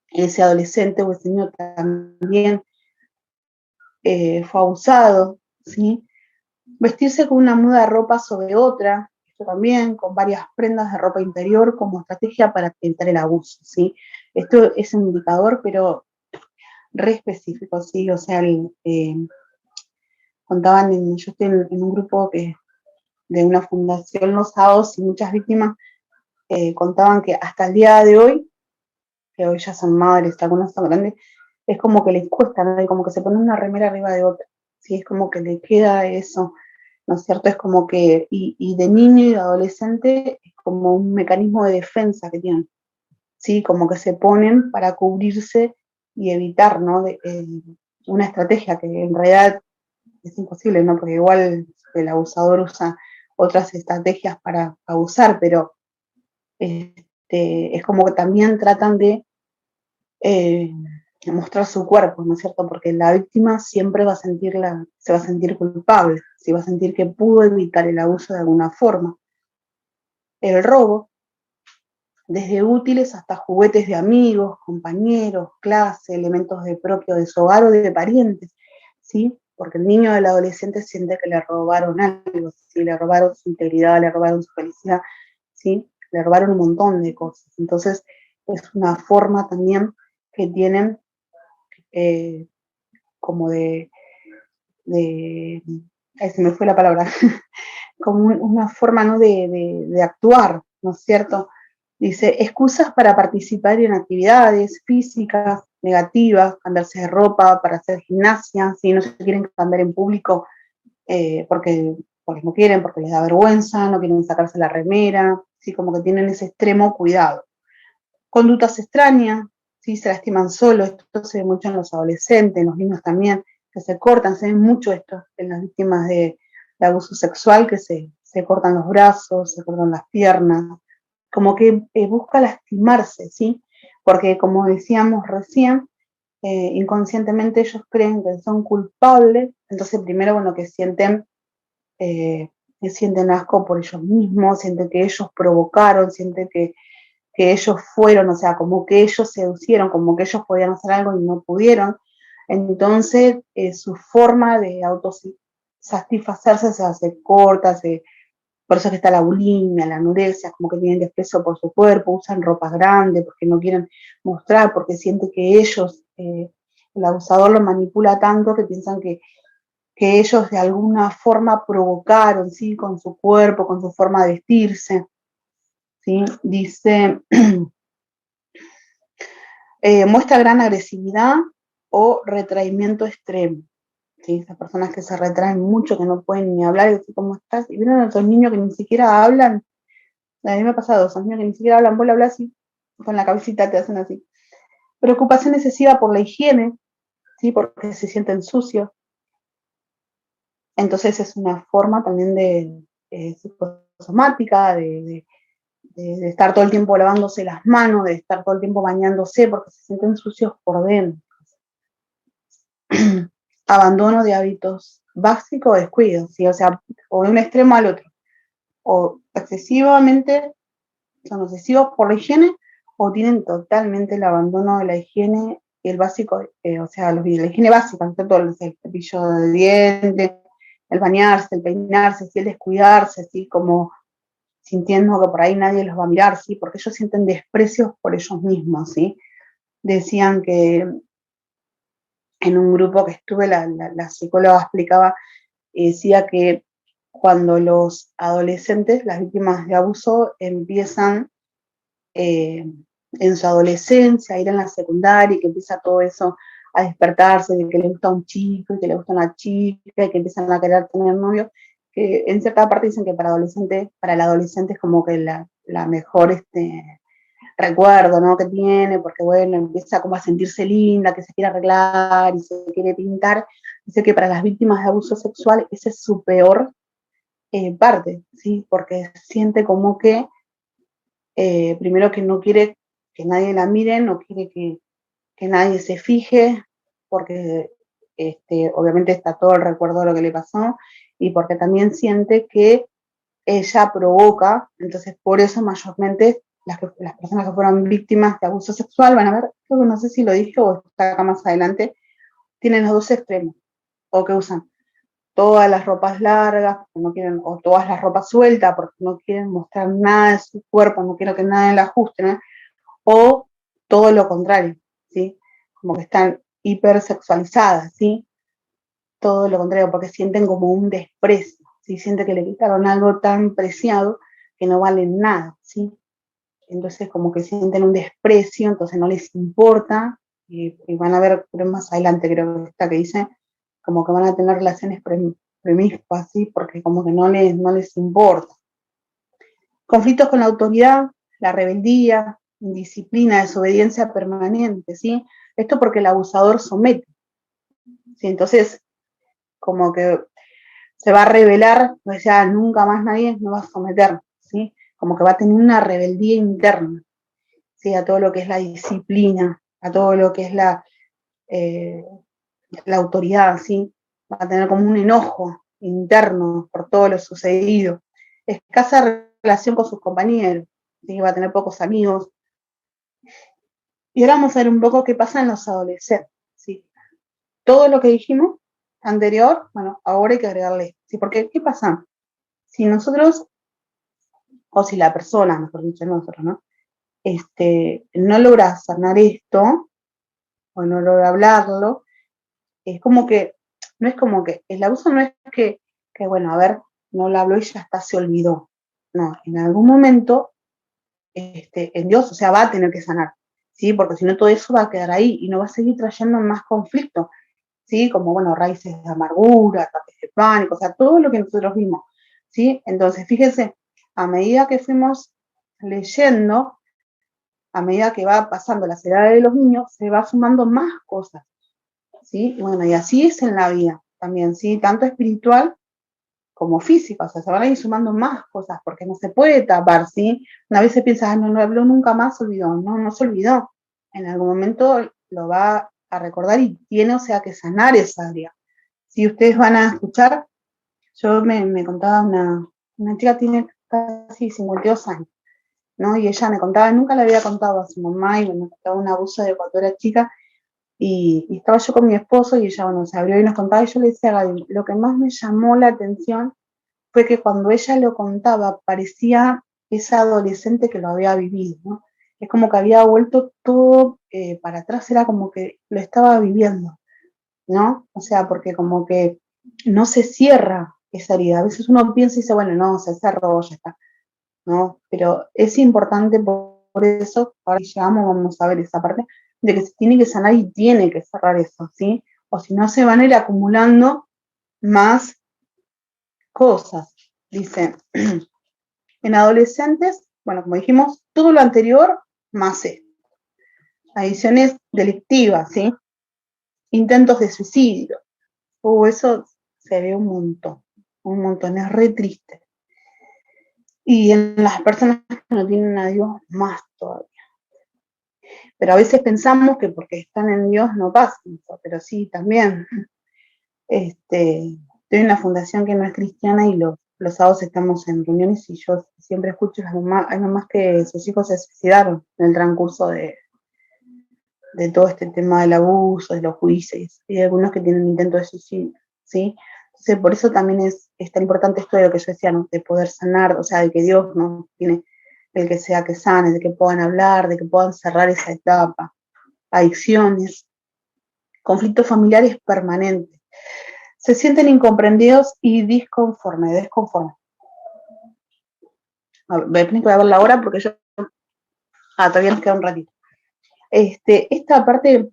[SPEAKER 1] ese adolescente o ese niño también fue abusado, ¿sí? Vestirse con una muda de ropa sobre otra, esto también, con varias prendas de ropa interior como estrategia para evitar el abuso, ¿sí? Esto es un indicador, pero re específico, ¿sí? O sea, contaban, yo estoy en un grupo de una fundación Los Sábados y muchas víctimas contaban que hasta el día de hoy, que hoy ya son madres, algunas son grandes, es como que les cuesta, ¿no? Y como que se ponen una remera arriba de otra, ¿sí? Es como que le queda eso, ¿no es cierto? Es como que, y de niño y de adolescente, es como un mecanismo de defensa que tienen, ¿sí? Como que se ponen para cubrirse y evitar, ¿no? Una estrategia que en realidad es imposible, ¿no? Porque igual el abusador usa otras estrategias para abusar, pero es como que también tratan de eh, mostrar su cuerpo, ¿no es cierto? Porque la víctima siempre se va a sentir culpable, se va a sentir que pudo evitar el abuso de alguna forma. El robo, desde útiles hasta juguetes de amigos, compañeros, clase, elementos de propio de su hogar o de parientes, ¿sí? Porque el niño o el adolescente siente que le robaron algo, ¿sí? Le robaron su integridad, le robaron su felicidad, ¿sí? Le robaron un montón de cosas. Entonces, es una forma también que tienen eh, como de ay, se me fue la palabra, como una forma, ¿no? de actuar, ¿no es cierto? Dice, excusas para participar en actividades físicas negativas, cambiarse de ropa, para hacer gimnasia, si no se quieren cambiar en público porque no quieren, porque les da vergüenza, no quieren sacarse la remera, ¿sí? Como que tienen ese extremo cuidado. Conductas extrañas, ¿sí? Se lastiman solos, esto se ve mucho en los adolescentes, en los niños también, que se cortan, se ve mucho esto en las víctimas de abuso sexual, que se cortan los brazos, se cortan las piernas, como que busca lastimarse, ¿sí? Porque como decíamos recién, inconscientemente ellos creen que son culpables, entonces primero, bueno, que sienten asco por ellos mismos, sienten que ellos provocaron, sienten que ellos fueron, o sea, como que ellos seducieron, como que ellos podían hacer algo y no pudieron. Entonces, su forma de autosatisfacerse se hace corta, por eso es que está la bulimia, la anorexia, como que tienen desprecio por su cuerpo, usan ropa grande porque no quieren mostrar, porque sienten que ellos, el abusador los manipula tanto que piensan que ellos de alguna forma provocaron, ¿sí? Con su cuerpo, con su forma de vestirse, ¿sí? Dice, muestra gran agresividad o retraimiento extremo. ¿Sí? Esas personas que se retraen mucho, que no pueden ni hablar, y decir cómo estás, y vienen otros niños que ni siquiera hablan. A mí me ha pasado, esos niños que ni siquiera hablan, vos le hablas así, con la cabecita te hacen así. Preocupación excesiva por la higiene, ¿sí? Porque se sienten sucios. Entonces es una forma también de psicosomática, de estar todo el tiempo lavándose las manos, de estar todo el tiempo bañándose porque se sienten sucios por dentro. Abandono de hábitos básicos o descuido, ¿sí? O sea, o de un extremo al otro, o excesivamente, son obsesivos por la higiene, o tienen totalmente el abandono de la higiene y el básico, o sea, la higiene básica, todo el cepillo de dientes, el bañarse, el peinarse, ¿sí? El descuidarse, ¿sí? Como sintiendo que por ahí nadie los va a mirar, ¿sí? Porque ellos sienten desprecios por ellos mismos, ¿sí? Decían que en un grupo que estuve, la psicóloga explicaba y decía que cuando los adolescentes, las víctimas de abuso, empiezan, eh, en su adolescencia, ir en la secundaria, y que empieza todo eso a despertarse, de que le gusta un chico y que le gusta una chica y que empiezan a querer tener novio, que en cierta parte dicen que para el adolescente es como que la mejor recuerdo, ¿no? Que tiene, porque bueno, empieza como a sentirse linda, que se quiere arreglar y se quiere pintar. Dice que para las víctimas de abuso sexual esa es su peor parte, ¿sí? Porque siente como que primero que no quiere que nadie la mire, no quiere que nadie se fije, porque obviamente está todo el recuerdo de lo que le pasó, y porque también siente que ella provoca, entonces por eso mayormente las personas que fueron víctimas de abuso sexual van a ver, creo que no sé si lo dije o está acá más adelante, tienen los dos extremos, o que usan todas las ropas largas, no quieren, o todas las ropas sueltas, porque no quieren mostrar nada de su cuerpo, no quiero que nadie la ajuste, ¿no? O todo lo contrario, ¿sí? Como que están hipersexualizadas, ¿sí? Todo lo contrario, porque sienten como un desprecio, ¿sí? Sienten que le quitaron algo tan preciado que no vale nada, ¿sí? Entonces como que sienten un desprecio, entonces no les importa, y van a ver más adelante, creo que está que dice, como que van a tener relaciones promiscuas, ¿sí? Porque como que no les importa. Conflictos con la autoridad, la rebeldía, indisciplina, desobediencia permanente, ¿sí? Esto porque el abusador somete, ¿sí? Entonces, como que se va a rebelar, pues ya nunca más nadie nos va a someter, ¿sí? Como que va a tener una rebeldía interna, ¿sí? A todo lo que es la disciplina, a todo lo que es la autoridad, ¿sí? Va a tener como un enojo interno por todo lo sucedido. Escasa relación con sus compañeros, ¿sí? Va a tener pocos amigos. Y ahora vamos a ver un poco qué pasa en los adolescentes, ¿sí? Todo lo que dijimos anterior, bueno, ahora hay que agregarle, ¿sí? Porque, ¿qué pasa? Si nosotros, o si la persona, mejor dicho, nosotros, ¿no? No logra sanar esto, o no logra hablarlo, es como que, no es como que, el abuso no es que bueno, a ver, no lo habló y ya está, se olvidó. No, en algún momento, en Dios, o sea, va a tener que sanar, ¿sí? Porque si no todo eso va a quedar ahí y no va a seguir trayendo más conflicto, ¿sí? Como, bueno, raíces de amargura, ataques de pánico, o sea, todo lo que nosotros vimos, ¿sí? Entonces, fíjense, a medida que fuimos leyendo, a medida que va pasando la edades de los niños, se va sumando más cosas, ¿sí? Y bueno, y así es en la vida también, ¿sí? Tanto espiritual como física, o sea, se van a ir sumando más cosas, porque no se puede tapar, ¿sí? Una vez se piensa, ah, no lo habló nunca más, se olvidó. No, no se olvidó. En algún momento lo va a recordar y tiene, o sea, que sanar esa área. Si ustedes van a escuchar, yo me contaba una chica, tiene casi 52 años, ¿no? Y ella me contaba, nunca le había contado a su mamá, y me contaba un abuso de cuando era chica, y estaba yo con mi esposo, y ella, bueno, se abrió y nos contaba, y yo le decía a Gaby, lo que más me llamó la atención fue que cuando ella lo contaba, parecía esa adolescente que lo había vivido, ¿no? Es como que había vuelto todo para atrás, era como que lo estaba viviendo, ¿no? O sea, porque como que no se cierra esa herida. A veces uno piensa y dice, bueno, no, se cerró, ya está, ¿no? Pero es importante por eso, ahora que llegamos, vamos a ver esa parte, de que se tiene que sanar y tiene que cerrar eso, ¿sí? O si no, se van a ir acumulando más cosas. Dice, en adolescentes, bueno, como dijimos, todo lo anterior más esto. Adicciones delictivas, ¿sí? Intentos de suicidio. Eso se ve un montón, es re triste. Y en las personas que no tienen a Dios, más todavía. Pero a veces pensamos que porque están en Dios no pasa eso, pero sí, también. Estoy en una fundación que no es cristiana y los sábados estamos en reuniones y yo siempre escucho a las mamás, hay mamás que sus hijos se suicidaron en el transcurso de todo este tema del abuso, de los juicios, y algunos que tienen intento de suicidio, ¿sí? Entonces, por eso también es tan importante esto de lo que yo decía, ¿no? De poder sanar, o sea, de que Dios no tiene el que sea que sane, de que puedan hablar, de que puedan cerrar esa etapa, adicciones, conflictos familiares permanentes. Se sienten incomprendidos y desconformes. A ver, voy a tener que ver la hora porque yo Todavía nos queda un ratito. Esta parte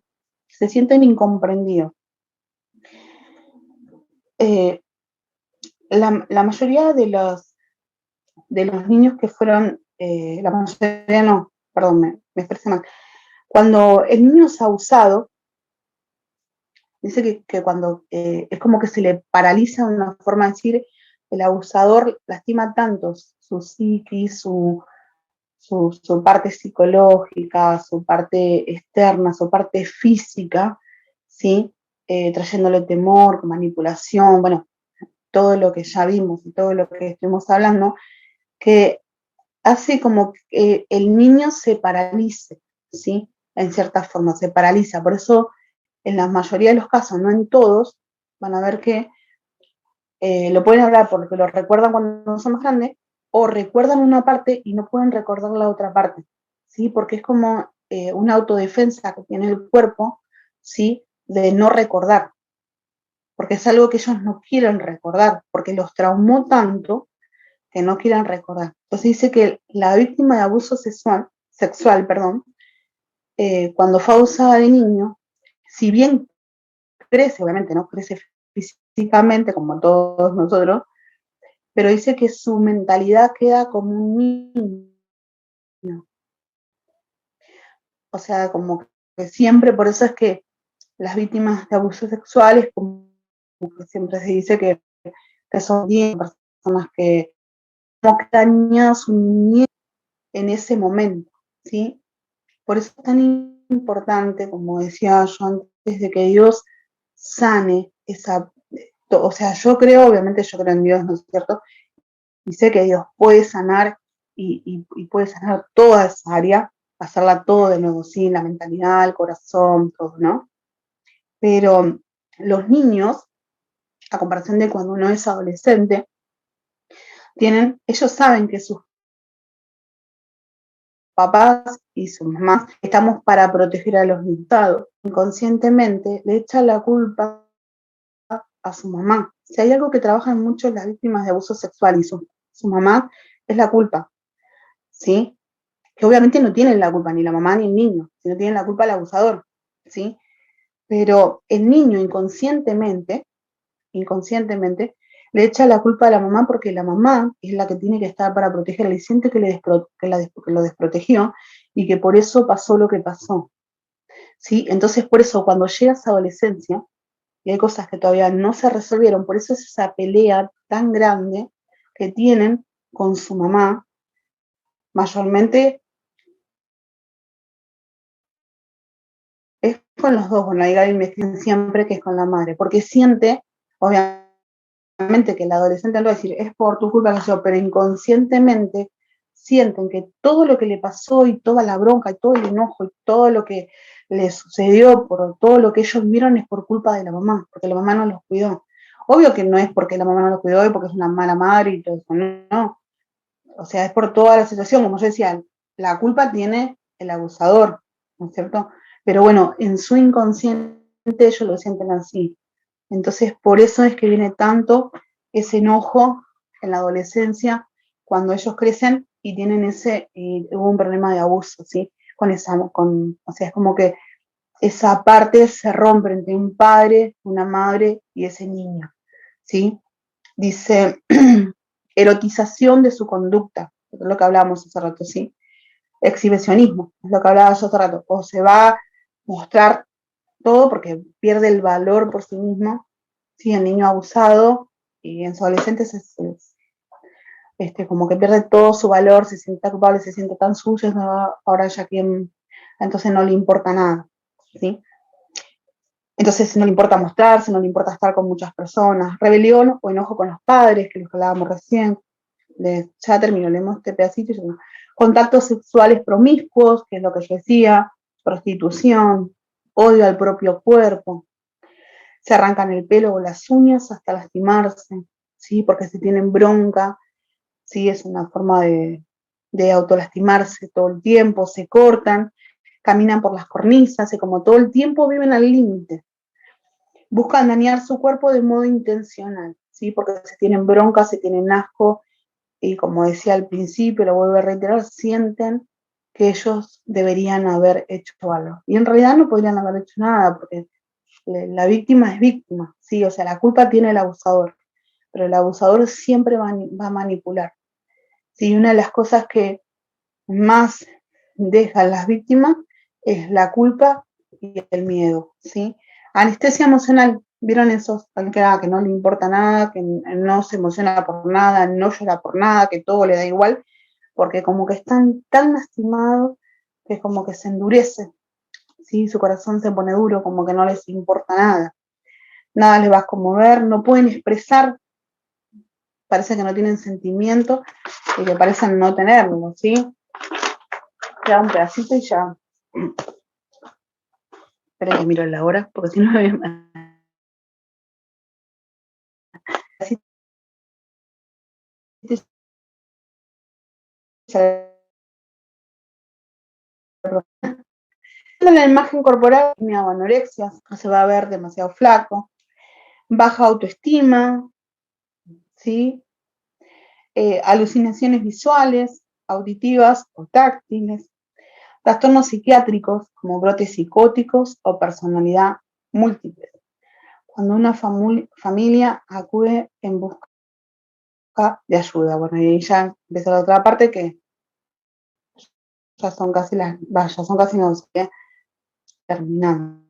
[SPEAKER 1] se sienten incomprendidos. La mayoría de los niños que fueron, la mayoría no, perdón, me expresé mal. Cuando el niño es abusado, dice que cuando es como que se le paraliza una forma de decir, el abusador lastima tanto su psiquis, su parte psicológica, su parte externa, su parte física, ¿sí? Trayéndole temor, manipulación, bueno, todo lo que ya vimos y todo lo que estuvimos hablando, que hace como que el niño se paralice, ¿sí? En cierta forma, se paraliza. Por eso, en la mayoría de los casos, no en todos, van a ver que lo pueden hablar porque lo recuerdan cuando son más grandes, o recuerdan una parte y no pueden recordar la otra parte, ¿sí? Porque es como una autodefensa que tiene el cuerpo, ¿sí? De no recordar, porque es algo que ellos no quieren recordar, porque los traumó tanto que no quieren recordar. Entonces dice que la víctima de abuso sexual, perdón, cuando fue abusada de niño, si bien crece, obviamente no crece físicamente como todos nosotros, pero dice que su mentalidad queda como un niño. O sea, como que siempre, por eso es que las víctimas de abusos sexuales, como que siempre se dice que son personas que no dañan su niñez en ese momento, ¿sí? Por eso es tan importante, como decía yo antes, de que Dios sane esa, o sea, yo creo, obviamente yo creo en Dios, ¿no es cierto? Y sé que Dios puede sanar y puede sanar toda esa área, hacerla todo de nuevo, sí, la mentalidad, el corazón, todo, ¿no? Pero los niños, a comparación de cuando uno es adolescente, ellos saben que sus papás y sus mamás estamos para proteger a los niños. Inconscientemente le echa la culpa a su mamá. Si hay algo que trabajan mucho las víctimas de abuso sexual y su mamá, es la culpa, ¿sí? Que obviamente no tienen la culpa ni la mamá ni el niño, sino tienen la culpa el abusador, ¿sí? Pero el niño inconscientemente, le echa la culpa a la mamá porque la mamá es la que tiene que estar para protegerle y siente que lo desprotegió y que por eso pasó lo que pasó, ¿sí? Entonces, por eso, cuando llega esa adolescencia, y hay cosas que todavía no se resolvieron, por eso es esa pelea tan grande que tienen con su mamá, mayormente es con los dos, bueno, ahí Gaby me dice siempre que es con la madre, porque siente, obviamente, que el adolescente no va a decir, es por tu culpa que yo, pero inconscientemente sienten que todo lo que le pasó y toda la bronca y todo el enojo y todo lo que le sucedió, por todo lo que ellos vieron es por culpa de la mamá, porque la mamá no los cuidó. Obvio que no es porque la mamá no los cuidó y porque es una mala madre y todo eso, no. O sea, es por toda la situación, como yo decía, la culpa tiene el abusador, ¿no es cierto? Pero bueno, en su inconsciente ellos lo sienten así. Entonces, por eso es que viene tanto ese enojo en la adolescencia cuando ellos crecen y tienen hubo un problema de abuso, ¿sí? O sea, es como que esa parte se rompe entre un padre, una madre y ese niño, ¿sí? Dice, erotización de su conducta, es lo que hablábamos hace rato, ¿sí? Exhibicionismo, es lo que hablaba yo hace rato, o se va a mostrar todo porque pierde el valor por sí mismo, ¿sí? El niño abusado y en su adolescente como que pierde todo su valor, se siente culpable, se siente tan sucio, ¿no? Ahora ya entonces no le importa nada, ¿sí? Entonces no le importa mostrarse, no le importa estar con muchas personas, rebelión o enojo con los padres, que los hablábamos recién, ya termino, leemos este pedacito y ya no. Contactos sexuales promiscuos, que es lo que yo decía, prostitución, odio al propio cuerpo, se arrancan el pelo o las uñas hasta lastimarse, ¿sí? Porque se tienen bronca, ¿sí? Es una forma de autolastimarse todo el tiempo, se cortan, caminan por las cornisas y como todo el tiempo viven al límite. Buscan dañar su cuerpo de modo intencional, ¿sí? Porque se tienen bronca, se tienen asco y como decía al principio, lo vuelvo a reiterar, sienten que ellos deberían haber hecho algo. Y en realidad no podrían haber hecho nada, porque la víctima es víctima, ¿sí? O sea, la culpa tiene el abusador, pero el abusador siempre va a manipular. ¿Sí? Una de las cosas que más dejan las víctimas es la culpa y el miedo, ¿sí? Anestesia emocional, ¿vieron esos? Que no le importa nada, que no se emociona por nada, no llora por nada, que todo le da igual, porque como que están tan lastimados que como que se endurece, ¿sí? Su corazón se pone duro, como que no les importa nada. Nada les va a conmover, no pueden expresar, parece que no tienen sentimiento y que parecen no tenerlo, ¿sí? Queda un pedacito y ya. Esperen que miro la hora, porque si no me voy a... La imagen corporal, mi anorexia, se va a ver demasiado flaco, baja autoestima, ¿sí? Alucinaciones visuales, auditivas o táctiles, trastornos psiquiátricos como brotes psicóticos o personalidad múltiple. Cuando una familia acude en busca de ayuda. Bueno, y ahí ya empieza la otra parte que ya son casi ya son casi no sé, terminando.